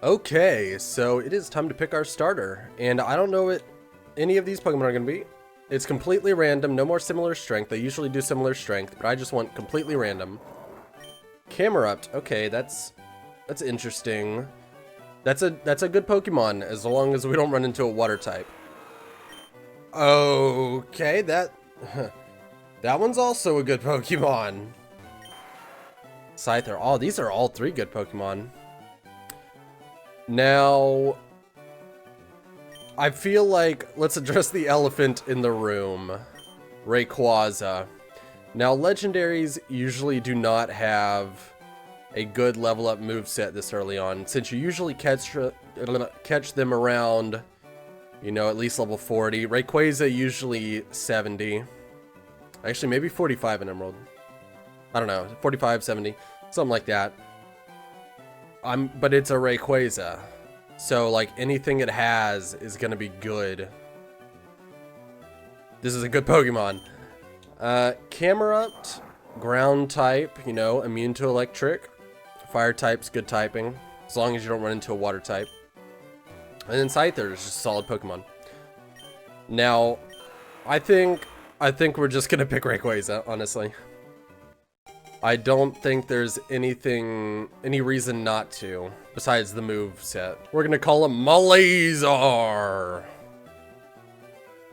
Okay, so it is time to pick our starter, and I don't know what any of these Pokemon are going to be. It's completely random, no more similar strength. They usually do similar strength, but I just want completely random. Camerupt, okay, that's interesting. That's a good Pokemon as long as we don't run into a water type. Okay, that one's also a good Pokemon. Scyther. Oh, these are all three good Pokemon. Now, I feel like let's address the elephant in the room. Rayquaza. Now, legendaries usually do not have a good level up moveset this early on, since you usually catch them around, you know, at least level 40. Rayquaza usually 70. Actually, maybe 45 in Emerald. I don't know, 45, 70, something like that. But it's a Rayquaza, so like anything it has is gonna be good. This is a good Pokemon. Camerupt, ground type, you know, immune to electric. Fire type's good typing, as long as you don't run into a water type. And then Scyther is just a solid Pokemon. Now, I think we're just gonna pick Rayquaza, honestly. I don't think there's any reason not to, besides the move set. We're gonna call him Malazar.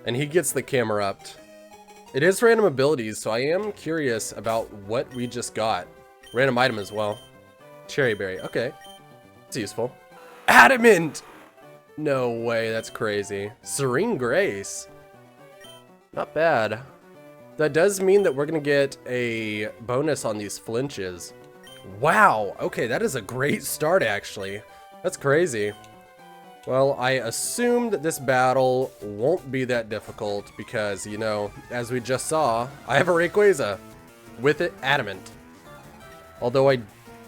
And he gets the Camerupt. It is random abilities, so I am curious about what we just got. Random item as well. Cherry Berry, okay. It's useful. Adamant! No way, that's crazy. Serene Grace. Not bad. That does mean that we're gonna get a bonus on these flinches. Wow, okay, that is a great start actually. That's crazy. Well, I assume that this battle won't be that difficult because, you know, as we just saw, I have a Rayquaza with it Adamant. Although I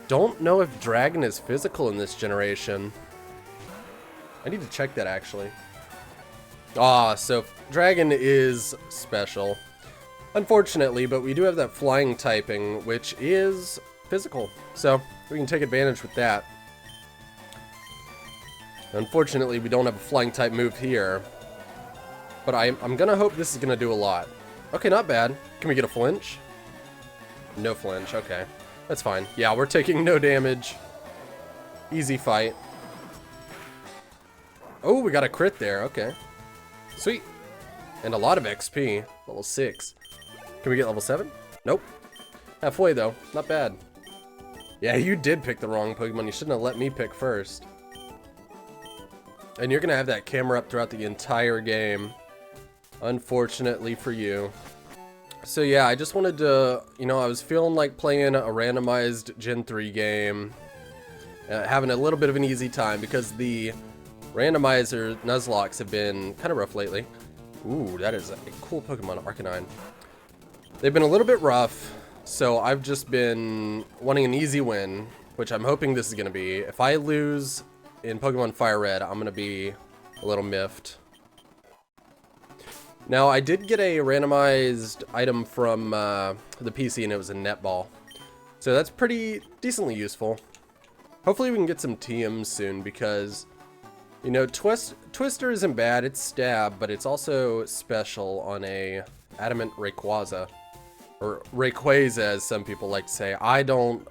don't know if Dragon is physical in this generation. I need to check that actually. Ah, so Dragon is special. Unfortunately, but we do have that flying typing, which is physical. So we can take advantage with that. Unfortunately, we don't have a flying type move here. But I'm gonna hope this is gonna do a lot. Okay, not bad. Can we get a flinch? No flinch, okay. That's fine. Yeah, we're taking no damage. Easy fight. Oh, we got a crit there, okay. Sweet. And a lot of XP. Level 6. Can we get level 7? Nope. Halfway though, not bad. Yeah, you did pick the wrong Pokemon. You shouldn't have let me pick first. And you're gonna have that camera up throughout the entire game. Unfortunately for you. So yeah, I just wanted to, you know, I was feeling like playing a randomized Gen 3 game. Having a little bit of an easy time because the randomizer Nuzlocks have been kind of rough lately. Ooh, that is a cool Pokemon, Arcanine. They've been a little bit rough, so I've just been wanting an easy win, which I'm hoping this is going to be. If I lose in Pokemon Fire Red, I'm going to be a little miffed. Now, I did get a randomized item from the PC, and it was a netball. So that's pretty decently useful. Hopefully we can get some TMs soon, because, you know, Twister isn't bad, it's stab, but it's also special on a Adamant Rayquaza. Or Rayquaza, as some people like to say. I know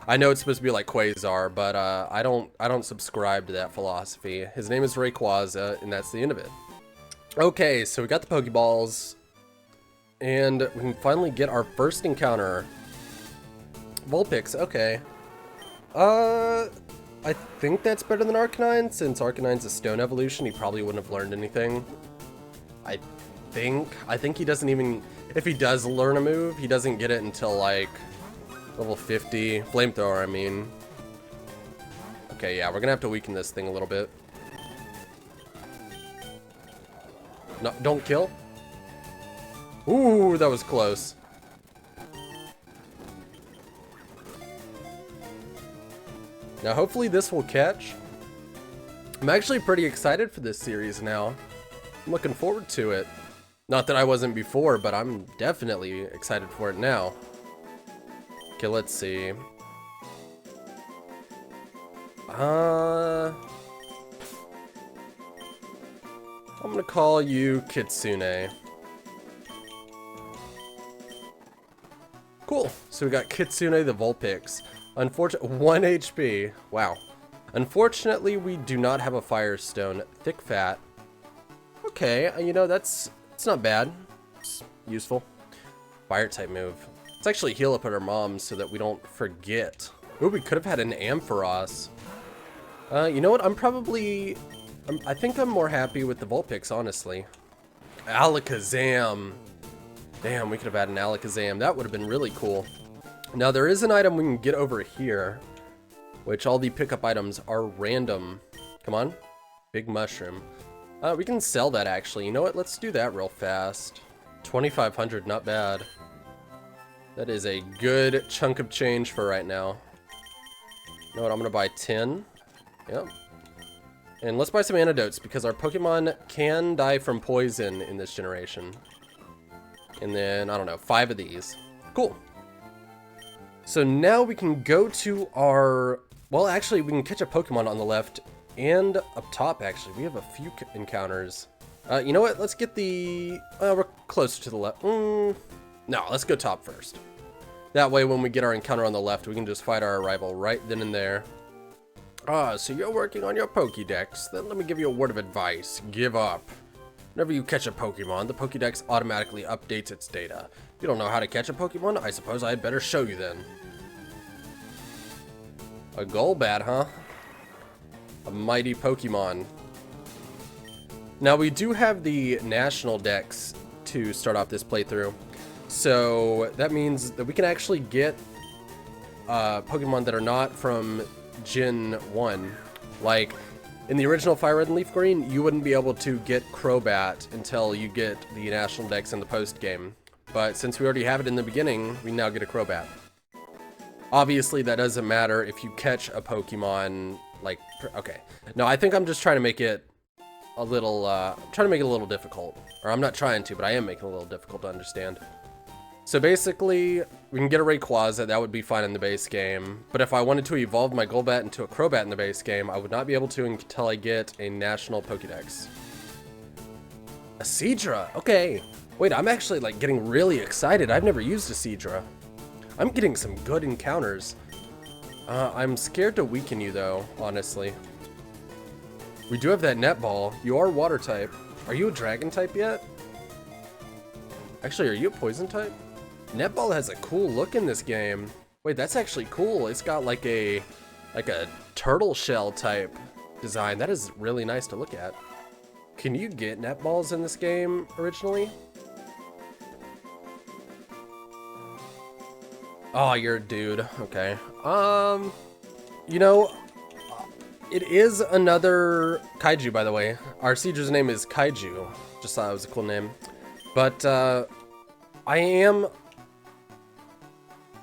it's supposed to be like Quasar, but I don't subscribe to that philosophy. His name is Rayquaza, and that's the end of it. Okay, so we got the Pokeballs, and we can finally get our first encounter. Vulpix, okay. I think that's better than Arcanine, since Arcanine's a stone evolution. He probably wouldn't have learned anything. I think he doesn't even, if he does learn a move, he doesn't get it until like level 50. Flamethrower, I mean. Okay, yeah, we're gonna have to weaken this thing a little bit. No, don't kill. Ooh, that was close. Now, hopefully this will catch. I'm actually pretty excited for this series now. I'm looking forward to it. Not that I wasn't before, but I'm definitely excited for it now. Okay, let's see. I'm gonna call you Kitsune. Cool. So we got Kitsune the Vulpix. Unfortunately, 1 HP. Wow. Unfortunately, we do not have a Firestone. Thick Fat. Okay, you know, it's not bad. It's useful. Fire type move. Let's actually heal up at our moms so that we don't forget. Ooh, we could have had an Ampharos. You know what? I think I'm more happy with the Vulpix, honestly. Alakazam. Damn, we could have had an Alakazam. That would have been really cool. Now, there is an item we can get over here, which all the pickup items are random. Come on. Big Mushroom. We can sell that, actually. You know what? Let's do that real fast. 2,500, not bad. That is a good chunk of change for right now. You know what? I'm going to buy 10. Yep. And let's buy some antidotes, because our Pokemon can die from poison in this generation. And then, I don't know, 5 of these. Cool. So now we can go to our... Well, actually, we can catch a Pokemon on the left and up top, actually. We have a few encounters. You know what? Let's get the... we're closer to the left. No, let's go top first. That way, when we get our encounter on the left, we can just fight our rival right then and there. So you're working on your Pokédex. Then let me give you a word of advice. Give up. Whenever you catch a Pokemon, the Pokédex automatically updates its data. If you don't know how to catch a Pokemon, I suppose I'd better show you then. A Golbat, huh? A mighty Pokemon. Now, we do have the national dex to start off this playthrough. So that means that we can actually get Pokemon that are not from Gen 1. Like, in the original Fire Red and Leaf Green, you wouldn't be able to get Crobat until you get the national dex in the post game. But since we already have it in the beginning, we now get a Crobat. Obviously, that doesn't matter if you catch a Pokemon, like, okay. No, I think I'm just trying to make it a little, difficult. Or I'm not trying to, but I am making it a little difficult to understand. So basically, we can get a Rayquaza, that would be fine in the base game. But if I wanted to evolve my Golbat into a Crobat in the base game, I would not be able to until I get a national Pokédex. A Seadra, okay. Wait, I'm actually like getting really excited. I've never used a Seadra. I'm getting some good encounters. I'm scared to weaken you though, honestly. We do have that Netball. You are water type. Are you a dragon type yet? Actually, are you a poison type? Netball has a cool look in this game. Wait, that's actually cool. It's got like a turtle shell type design. That is really nice to look at. Can you get netballs in this game originally? Oh, you're a dude. Okay. You know, it is another kaiju, by the way. Our Seadra's name is Kaiju. Just thought it was a cool name. But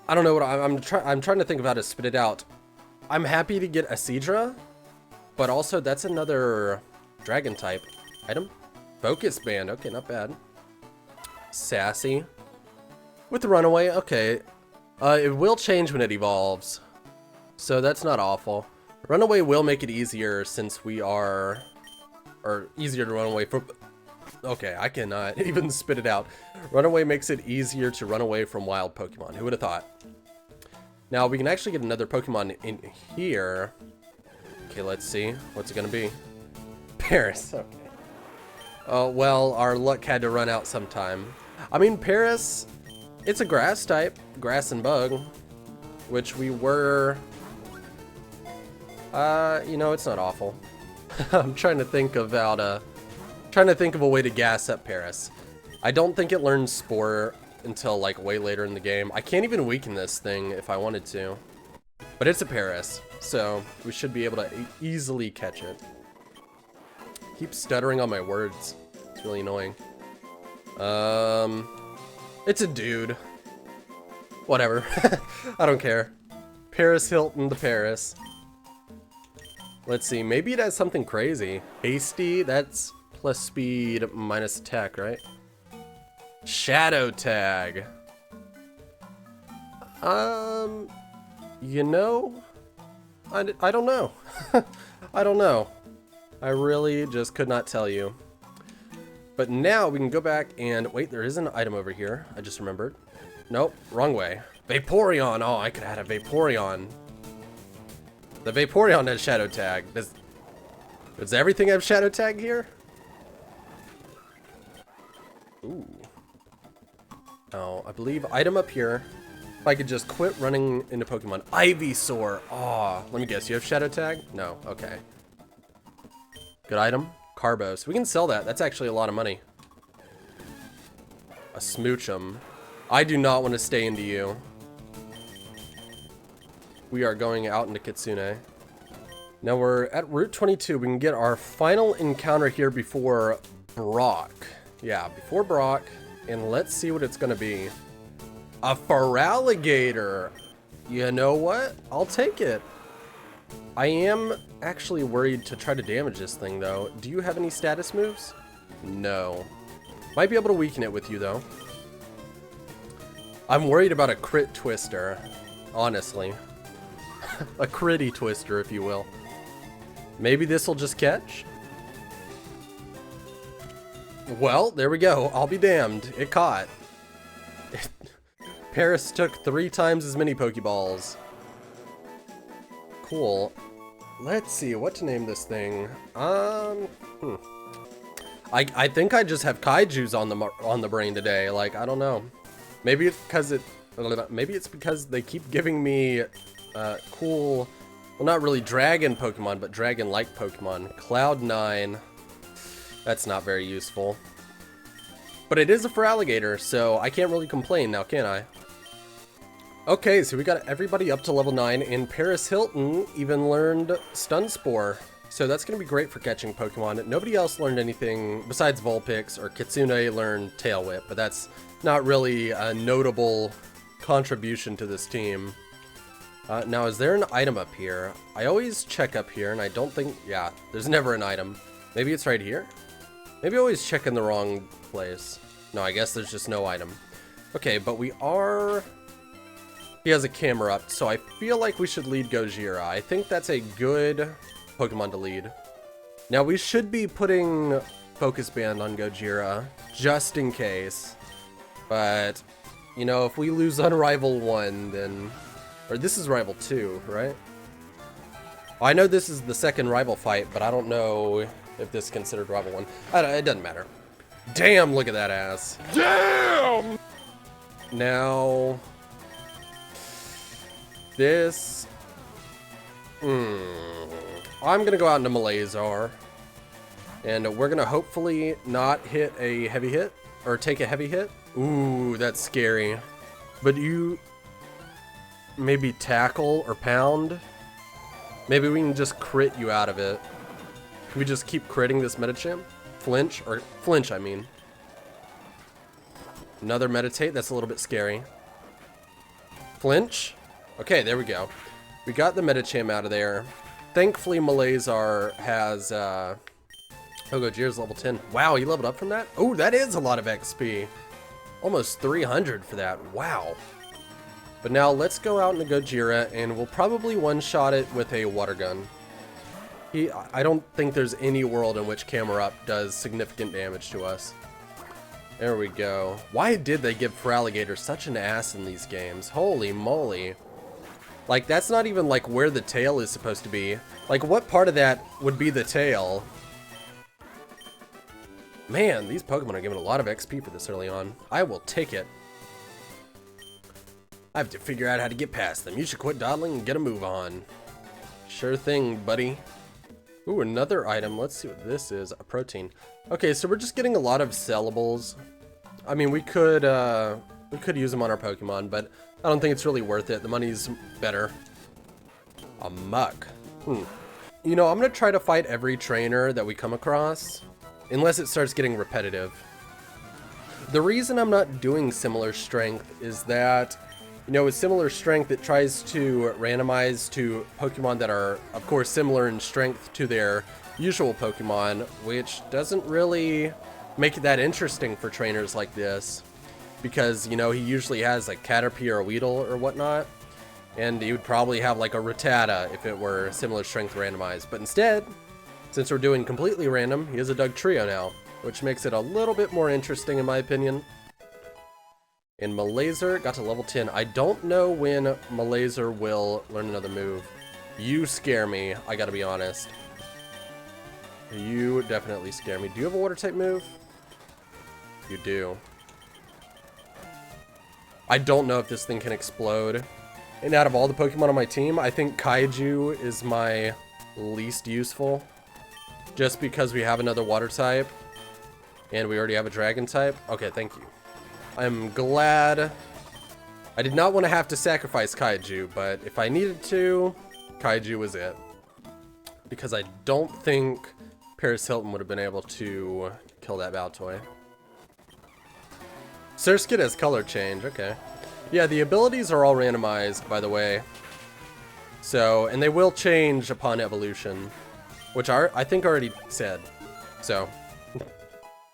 I don't know what I'm trying to think of how to spit it out. I'm happy to get a Seadra, but also that's another dragon type item. Focus Band, okay, not bad. Sassy. With the Runaway, okay. It will change when it evolves, so that's not awful. Runaway will make it easier since we are, or easier to run away from. Okay, I cannot even spit it out. Runaway makes it easier to run away from wild Pokemon. Who would have thought? Now, we can actually get another Pokemon in here. Okay, let's see. What's it going to be? Paris. Okay. Oh, well, our luck had to run out sometime. I mean, Paris, it's a grass type. Grass and bug. Which we were... you know, it's not awful. I'm trying to think about a way to gas up Paris. I don't think it learns Spore until like way later in the game. I can't even weaken this thing if I wanted to. But it's a Paris, so we should be able to easily catch it. Keep stuttering on my words. It's really annoying. It's a dude. Whatever. I don't care. Paris Hilton the Paris. Let's see, maybe it has something crazy. Hasty, that's plus speed minus attack, right? Shadow tag. You know, I don't know. I don't know. I really just could not tell you. But now we can go back and wait, there is an item over here. I just remembered. Nope, wrong way. Vaporeon. Oh, I could have had a Vaporeon. The Vaporeon has shadow tag. Does everything have shadow tag here? Ooh. Oh, I believe item up here. If I could just quit running into Pokemon. Ivysaur. Oh, let me guess. You have shadow tag? No. Okay. Good item. Carbos. We can sell that. That's actually a lot of money. A Smoochum. I do not want to stay into you. We are going out into Kitsune. Now we're at Route 22. We can get our final encounter here before Brock. Yeah, before Brock. And let's see what it's going to be. A Feraligatr. You know what? I'll take it. I am actually worried to try to damage this thing, though. Do you have any status moves? No. Might be able to weaken it with you, though. I'm worried about a crit twister, honestly. A critty twister, if you will. Maybe this will just catch? Well, there we go. I'll be damned. It caught. Paris took 3 times as many Pokeballs. Cool. Let's see what to name this thing. I think I just have kaijus on the brain today. Like, I don't know. Maybe it's because they keep giving me cool, well, not really dragon Pokemon, but dragon-like Pokemon. Cloud9. That's not very useful. But it is a Feraligatr, so I can't really complain now, can I? Okay, so we got everybody up to level 9, and Paris Hilton even learned Stun Spore. So that's going to be great for catching Pokemon. Nobody else learned anything besides Vulpix, or Kitsune learned Tail Whip, but that's not really a notable contribution to this team. Now, is there an item up here? I always check up here, and I don't think... Yeah, there's never an item. Maybe it's right here? Maybe I always check in the wrong place. No, I guess there's just no item. Okay, but we are... He has a camera up, so I feel like we should lead Gojira. I think that's a good Pokemon to lead. Now, we should be putting Focus Band on Gojira, just in case. But, you know, if we lose on Rival 1, then... Or this is Rival 2, right? I know this is the second Rival fight, but I don't know if this is considered Rival 1. It doesn't matter. Damn, look at that ass. Damn! Now... This... I'm gonna go out into Malazar. And we're gonna hopefully not hit a heavy hit. Or take a heavy hit. Ooh, that's scary. But you... Maybe tackle or pound? Maybe we can just crit you out of it. Can we just keep critting this Medicham? Flinch, I mean. Another Meditate, that's a little bit scary. Flinch? Okay, there we go. We got the Medicham out of there. Thankfully, Malazar has, Gojira's level 10. Wow, he leveled up from that? Oh, that is a lot of XP. Almost 300 for that. Wow. But now let's go out into Gojira, and we'll probably one-shot it with a water gun. I don't think there's any world in which Camerupt does significant damage to us. There we go. Why did they give Feraligatr such an ass in these games? Holy moly. Like, that's not even, like, where the tail is supposed to be. Like, what part of that would be the tail? Man, these Pokemon are giving a lot of XP for this early on. I will take it. I have to figure out how to get past them. You should quit dawdling and get a move on. Sure thing, buddy. Ooh, another item. Let's see what this is. A protein. Okay, so we're just getting a lot of sellables. I mean, we could use them on our Pokemon, but I don't think it's really worth it. The money's better. A muck. You know, I'm going to try to fight every trainer that we come across, unless it starts getting repetitive. The reason I'm not doing similar strength is that, you know, with similar strength, it tries to randomize to Pokemon that are, of course, similar in strength to their usual Pokemon, which doesn't really make it that interesting for trainers like this. because, you know, he usually has like Caterpie or a Weedle or whatnot. And he would probably have like a Rattata if it were similar strength randomized. But instead, since we're doing completely random, he has a Doug Trio now, which makes it a little bit more interesting in my opinion. And Malazer got to level 10. I don't know when Malazer will learn another move. You scare me, I gotta be honest. You definitely scare me. Do you have a water type move? You do. I don't know if this thing can explode. And out of all the Pokemon on my team, I think Kaiju is my least useful. Just because we have another water type. And we already have a dragon type. Okay, thank you. I'm glad. I did not want to have to sacrifice Kaiju, but if I needed to, Kaiju was it. Because I don't think Paris Hilton would have been able to kill that Baltoy. Surskit has color change, okay. Yeah, the abilities are all randomized, by the way. So, and they will change upon evolution, which I think already said. So,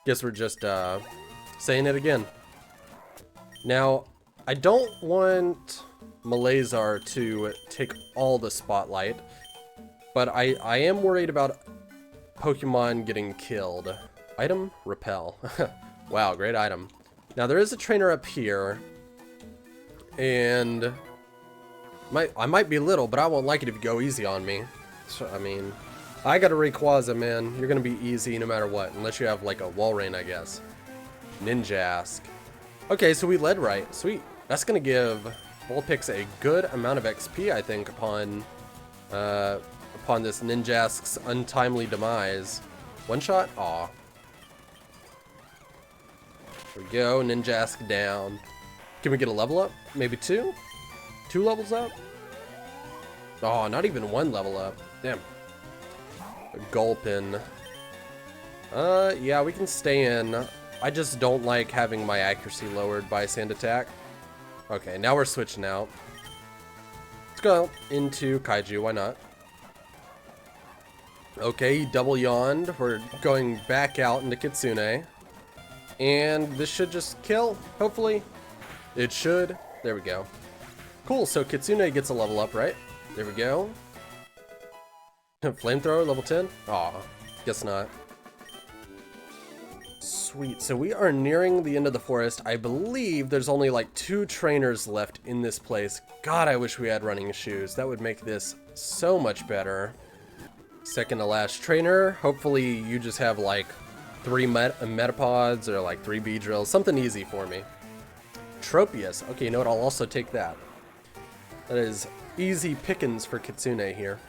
guess we're just saying it again. Now, I don't want Malazer to take all the spotlight, but I am worried about Pokemon getting killed. Item? Repel. Wow, great item. Now, there is a trainer up here. And I might be little, but I won't like it if you go easy on me. So, I mean, I got a Rayquaza, man. You're going to be easy no matter what, unless you have like a Walrein, I guess. Ninjask. Okay, so we led right. Sweet. That's going to give Vulpix a good amount of XP, I think, upon this Ninjask's untimely demise. One shot? Aw. There we go. Ninjask down. Can we get a level up? Maybe two? 2 levels up? Oh, not even 1 level up. Damn. Gulpin. Yeah, we can stay in. I just don't like having my accuracy lowered by Sand Attack. Okay, now we're switching out. Let's go into Kaiju, why not? Okay, he double yawned. We're going back out into Kitsune. And this should just kill, hopefully. It should. There we go. Cool, so Kitsune gets a level up, right? There we go. Flamethrower, level 10? Aw, guess not. Sweet, so we are nearing the end of the forest. I believe there's only like 2 trainers left in this place. God, I wish we had running shoes. That would make this so much better. Second to last trainer. Hopefully you just have like 3 Metapods or like 3 Beedrills. Something easy for me. Tropius. Okay, you know what? I'll also take that. That is easy pickings for Kitsune here.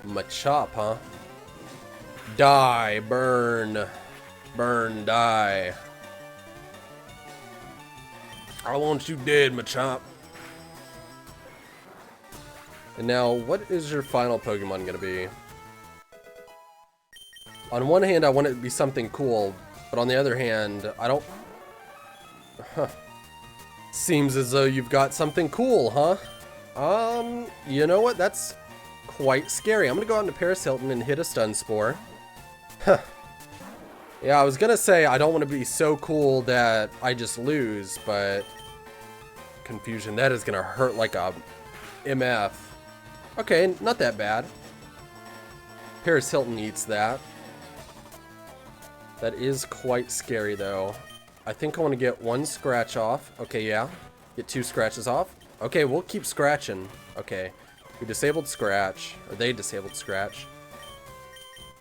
Machop, huh? Die, burn. Burn, die. I want you dead, Machop. And now, what is your final Pokemon gonna be? On one hand, I want it to be something cool, but on the other hand, I don't... Huh. Seems as though you've got something cool, huh? You know what? That's quite scary. I'm gonna go out into Paris Hilton and hit a Stun Spore. Huh. Yeah, I was gonna say I don't want to be so cool that I just lose, but... Confusion, that is gonna hurt like a MF. Okay, not that bad. Paris Hilton eats that. That is quite scary, though. I think I want to get 1 scratch off. Okay, yeah. Get 2 scratches off. Okay, we'll keep scratching. Okay. We disabled Scratch. Or they disabled Scratch.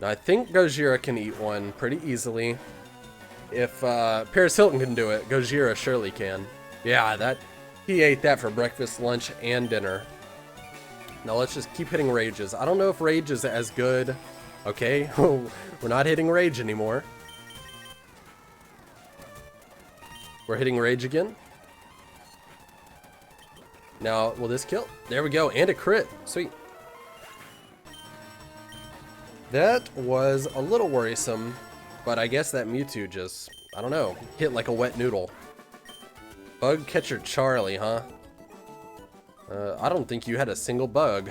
Now, I think Gojira can eat 1 pretty easily. If Paris Hilton can do it, Gojira surely can. Yeah, he ate that for breakfast, lunch, and dinner. Now, let's just keep hitting Rages. I don't know if Rage is as good. Okay, we're not hitting Rage anymore. We're hitting Rage again. Now, will this kill? There we go, and a crit. Sweet. That was a little worrisome, but I guess that Mewtwo just, I don't know, hit like a wet noodle. Bug Catcher Charlie, huh? I don't think you had a single bug.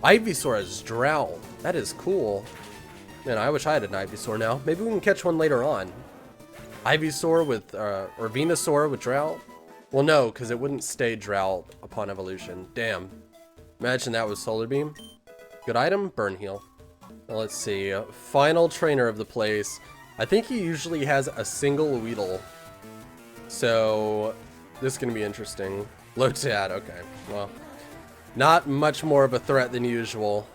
Ivysaur has Drowl. That is cool. Man, I wish I had an Ivysaur now. Maybe we can catch one later on. Ivysaur with, or Venusaur with Drought? Well, no, because it wouldn't stay Drought upon evolution. Damn. Imagine that was Solar Beam. Good item, Burn Heal. Now, let's see. Final trainer of the place. I think he usually has a single Weedle. So, this is going to be interesting. Lotad, okay. Well, not much more of a threat than usual.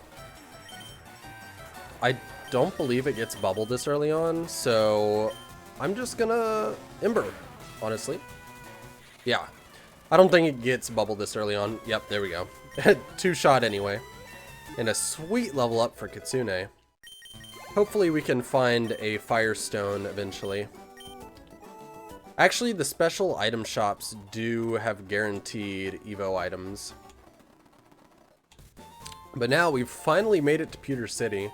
I don't believe it gets bubbled this early on, so I'm just gonna Ember, honestly. Yeah, I don't think it gets bubbled this early on. Yep, there we go. 2-shot anyway. And a sweet level up for Kitsune. Hopefully we can find a Firestone eventually. Actually, the special item shops do have guaranteed Evo items. But now we've finally made it to Pewter City.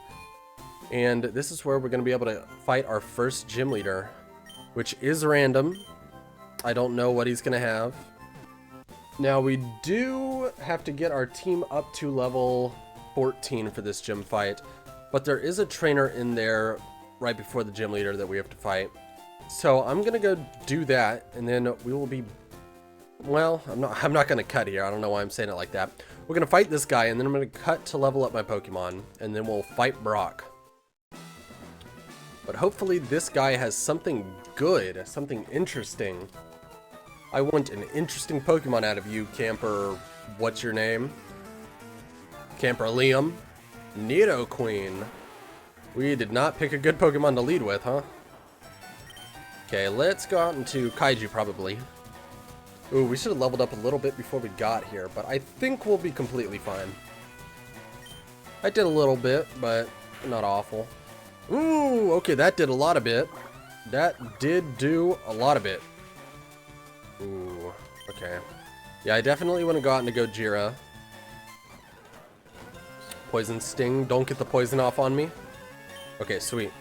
And this is where we're going to be able to fight our first gym leader, which is random. I don't know what he's going to have. Now we do have to get our team up to level 14 for this gym fight, but there is a trainer in there right before the gym leader that we have to fight. So I'm going to go do that, and then we will be, well, I'm not going to cut here. I don't know why I'm saying it like that. We're going to fight this guy, and then I'm going to cut to level up my Pokemon, and then we'll fight Brock. But hopefully this guy has something good, something interesting. I want an interesting Pokemon out of you, Camper. What's your name? Camper Liam. Nidoqueen. We did not pick a good Pokemon to lead with, huh? Okay, let's go out into Kaiju, probably. Ooh, we should have leveled up a little bit before we got here, but I think we'll be completely fine. I did a little bit, but not awful. Ooh, okay, that did a lot of it. That did do a lot of it. Ooh, okay. Yeah, I definitely want to go out into Gojira. Poison Sting, don't get the poison off on me. Okay, sweet.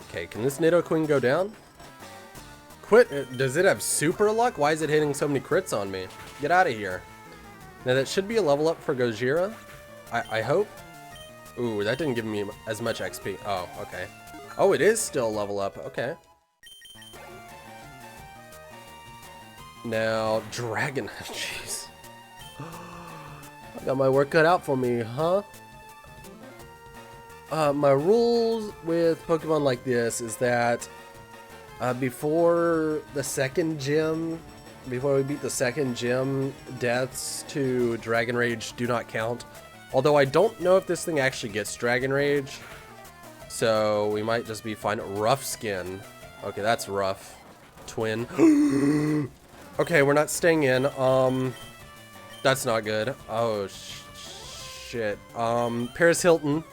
Okay, can this Nidoqueen go down? Quit, does it have super luck? Why is it hitting so many crits on me? Get out of here. Now that should be a level up for Gojira. I hope. Ooh, that didn't give me as much XP. Oh, okay. Oh, it is still level up. Okay. Now, Dragon. Jeez. I got my work cut out for me, huh? My rules with Pokemon like this is that before the second gym, before we beat the second gym, deaths to Dragon Rage do not count. Although I don't know if this thing actually gets Dragon Rage. So we might just be fine. Rough Skin. Okay, that's rough. Twin. Okay, we're not staying in. That's not good. Oh, shit. Paris Hilton.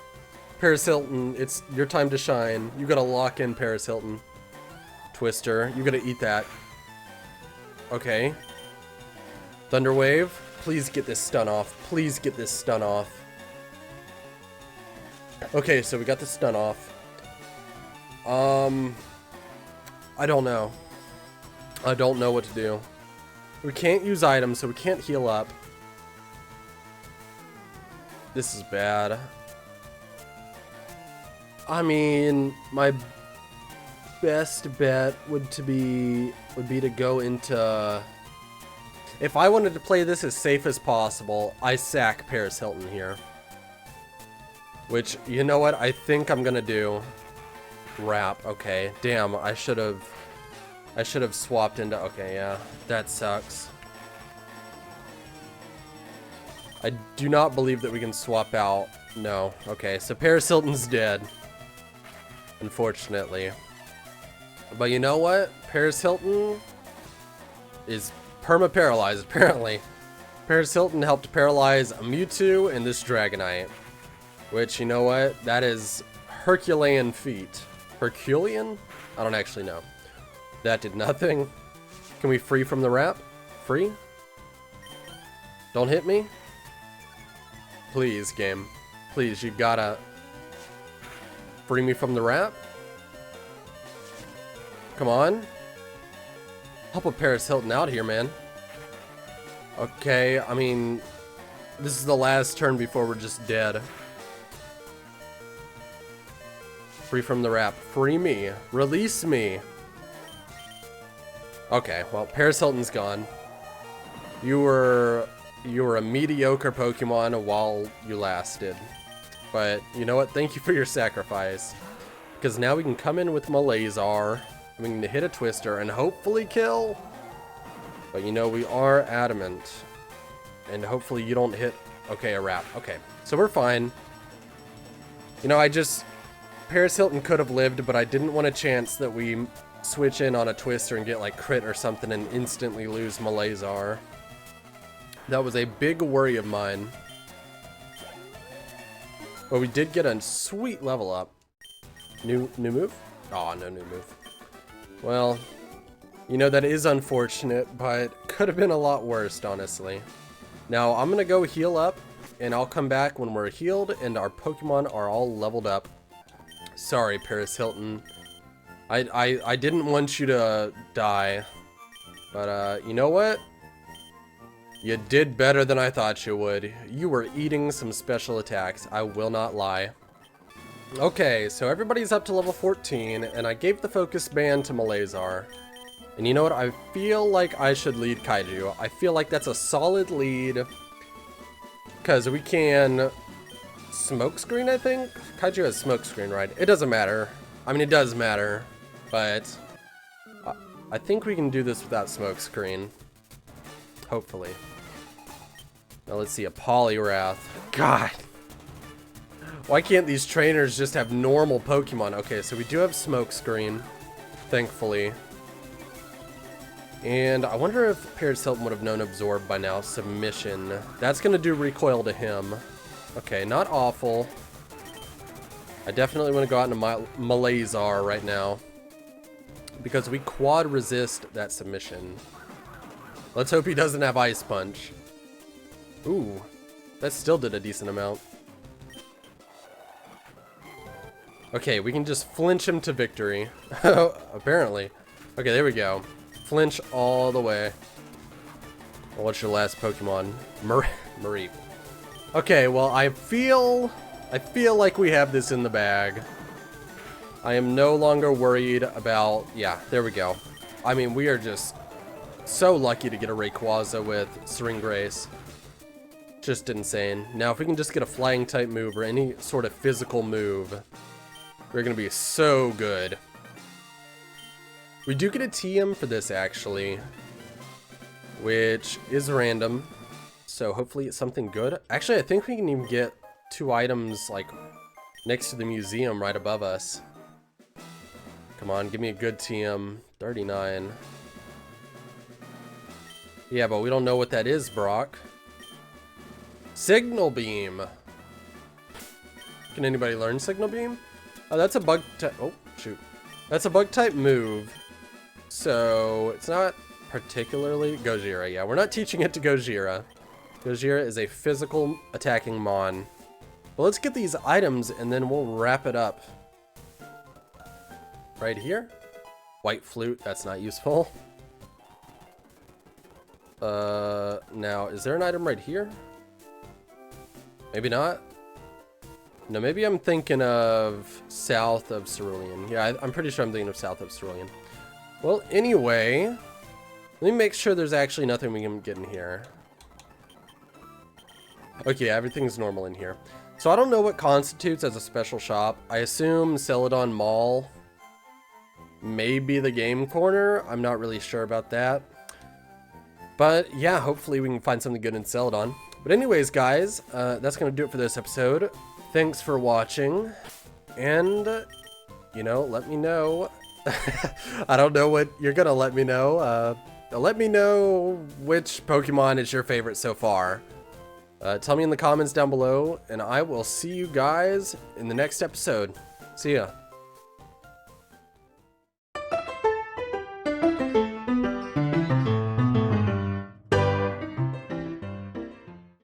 Paris Hilton, it's your time to shine. You gotta lock in Paris Hilton. Twister, you gotta eat that. Okay. Thunder Wave. Please get this stun off. Please get this stun off. Okay, so we got the stun off. I don't know. I don't know what to do. We can't use items, so we can't heal up. This is bad. I mean, my best bet would be to go into... If I wanted to play this as safe as possible, I sack Paris Hilton here. Which, you know what, I think I'm gonna do. Wrap, okay. Damn, I should have swapped into... Okay, yeah, that sucks. I do not believe that we can swap out. No, okay, so Paris Hilton's dead. Unfortunately. But you know what? Paris Hilton is perma-paralyzed, apparently. Paris Hilton helped paralyze a Mewtwo and this Dragonite. Which, you know what? That is Herculean feat. Herculean? I don't actually know. That did nothing. Can we free from the wrap? Free? Don't hit me? Please, game. Please, you gotta free me from the wrap. Come on. Help a Paris Hilton out here, man. Okay, I mean, This is the last turn before we're just dead. Free from the wrap. Free me. Release me. Okay, well, Paris Hilton's gone. You were a mediocre Pokemon while you lasted. But you know what? Thank you for your sacrifice. Because now we can come in with Malazar. We can hit a Twister and hopefully kill. But you know, we are adamant. And hopefully you don't hit... Okay, a wrap. Okay, so we're fine. You know, Paris Hilton could have lived, but I didn't want a chance that we switch in on a Twister and get like crit or something and instantly lose Malazar. That was a big worry of mine. But we did get a sweet level up. New move? Oh, no new move. Well, you know, that is unfortunate, but could have been a lot worse, honestly. Now, I'm going to go heal up, and I'll come back when we're healed and our Pokemon are all leveled up. Sorry, Paris Hilton. I didn't want you to die, but you know what? You did better than I thought you would. You were eating some special attacks, I will not lie. Okay, so everybody's up to level 14, and I gave the focus band to Malazar. And you know what? I feel like I should lead Kaiju. I feel like that's a solid lead, because we can smokescreen, I think? Kaiju has smokescreen, right? It doesn't matter. I mean, it does matter, but I think we can do this without smokescreen. Hopefully. Now let's see, a Poliwrath. God! Why can't these trainers just have normal Pokemon? Okay, so we do have smokescreen, thankfully. And I wonder if Paris Hilton would have known Absorb by now. Submission. That's going to do recoil to him. Okay, not awful. I definitely want to go out into Malazar right now, because we quad resist that submission. Let's hope he doesn't have Ice Punch. Ooh, that still did a decent amount. Okay, we can just flinch him to victory. Apparently. Okay, there we go. Flinch all the way. Well, what's your last Pokemon? Mareep. Okay, well, I feel like we have this in the bag. I am no longer worried about... Yeah, there we go. I mean, we are just so lucky to get a Rayquaza with Serene Grace. Just insane. Now, if we can just get a flying type move or any sort of physical move, we're going to be so good. We do get a TM for this, actually, which is random. So hopefully it's something good. Actually, I think we can even get 2 items like next to the museum right above us. Come on, give me a good TM. 39. Yeah, but we don't know what that is, Brock. Signal Beam. Can anybody learn Signal Beam? Oh, that's a bug type. Oh, shoot. That's a bug type move. So it's not particularly Gojira. Yeah, we're not teaching it to Gojira. Gojira is a physical attacking mon. But let's get these items and then we'll wrap it up. Right here. White Flute, that's not useful. Now, is there an item right here? Maybe not. No, maybe I'm thinking of south of Cerulean. Yeah, I'm pretty sure I'm thinking of south of Cerulean. Well, anyway, let me make sure there's actually nothing we can get in here. Okay, everything's normal in here. So I don't know what constitutes as a special shop. I assume Celadon Mall may be the game corner. I'm not really sure about that. But yeah, hopefully we can find something good in Celadon. But anyways, guys, that's going to do it for this episode. Thanks for watching. And, you know, let me know. I don't know what you're going to let me know. Let me know which Pokemon is your favorite so far. Tell me in the comments down below, and I will see you guys in the next episode. See ya.